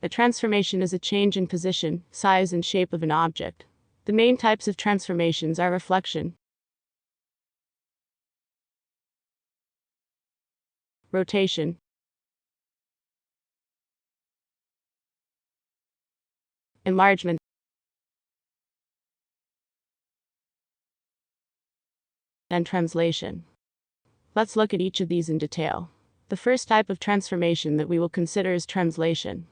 A transformation is a change in position, size, and shape of an object. The main types of transformations are reflection, rotation, enlargement, and translation. Let's look at each of these in detail. The first type of transformation that we will consider is translation.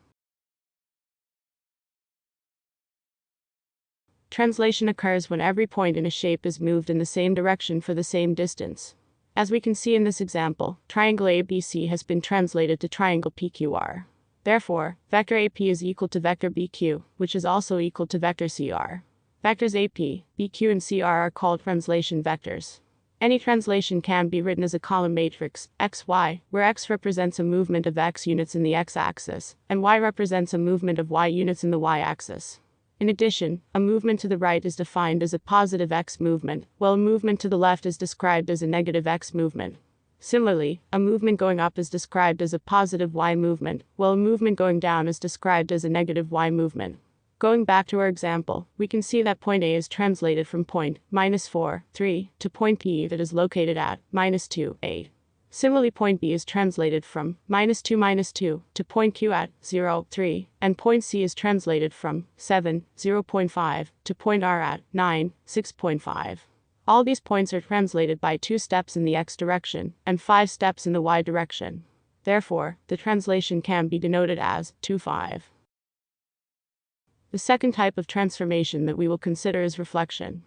Translation occurs when every point in a shape is moved in the same direction for the same distance. As we can see in this example, triangle ABC has been translated to triangle PQR. Therefore, vector AP is equal to vector BQ, which is also equal to vector CR. Vectors AP, BQ, and CR are called translation vectors. Any translation can be written as a column matrix, XY, where X represents a movement of X units in the X-axis, and Y represents a movement of Y units in the Y-axis. In addition, a movement to the right is defined as a positive X movement, while a movement to the left is described as a negative X movement. Similarly, a movement going up is described as a positive Y movement, while a movement going down is described as a negative Y movement. Going back to our example, we can see that point A is translated from point -4, 3 to point P that is located at -2, 8. Similarly, point B is translated from -2, 2 to point Q at 0, 3, and point C is translated from 7, 0.5 to point R at 9, 6.5. All these points are translated by 2 steps in the X direction and 5 steps in the Y direction. Therefore, the translation can be denoted as 2, 5. The second type of transformation that we will consider is reflection.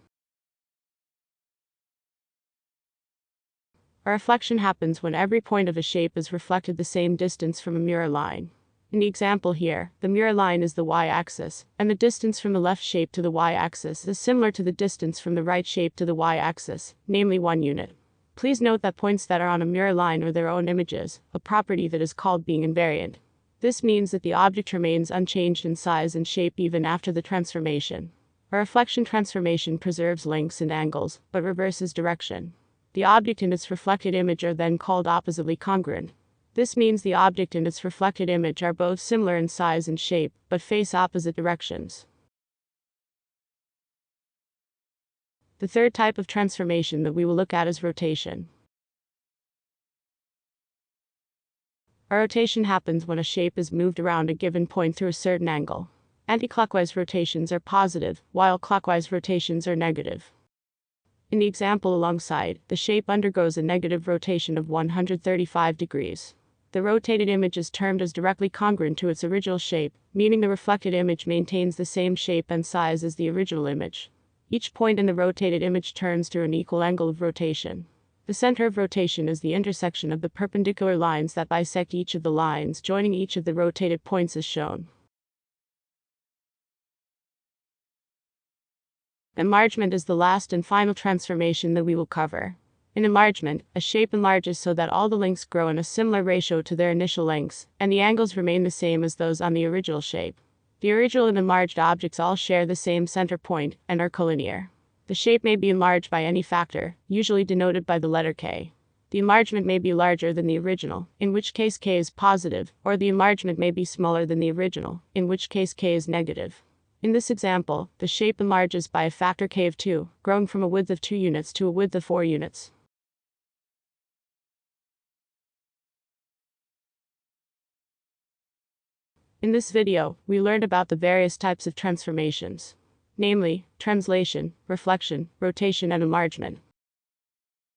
A reflection happens when every point of a shape is reflected the same distance from a mirror line. In the example here, the mirror line is the y-axis, and the distance from the left shape to the y-axis is similar to the distance from the right shape to the y-axis, namely 1 unit. Please note that points that are on a mirror line are their own images, a property that is called being invariant. This means that the object remains unchanged in size and shape even after the transformation. A reflection transformation preserves lengths and angles, but reverses direction. The object and its reflected image are then called oppositely congruent. This means the object and its reflected image are both similar in size and shape, but face opposite directions. The third type of transformation that we will look at is rotation. A rotation happens when a shape is moved around a given point through a certain angle. Anticlockwise rotations are positive, while clockwise rotations are negative. In the example alongside, the shape undergoes a negative rotation of 135 degrees. The rotated image is termed as directly congruent to its original shape, meaning the reflected image maintains the same shape and size as the original image. Each point in the rotated image turns through an equal angle of rotation. The center of rotation is the intersection of the perpendicular lines that bisect each of the lines joining each of the rotated points as shown. Enlargement is the last and final transformation that we will cover. In enlargement, a shape enlarges so that all the lengths grow in a similar ratio to their initial lengths, and the angles remain the same as those on the original shape. The original and enlarged objects all share the same center point and are collinear. The shape may be enlarged by any factor, usually denoted by the letter K. The enlargement may be larger than the original, in which case K is positive, or the enlargement may be smaller than the original, in which case K is negative. In this example, the shape enlarges by a factor K of 2, growing from a width of 2 units to a width of 4 units. In this video, we learned about the various types of transformations, namely, translation, reflection, rotation, and enlargement.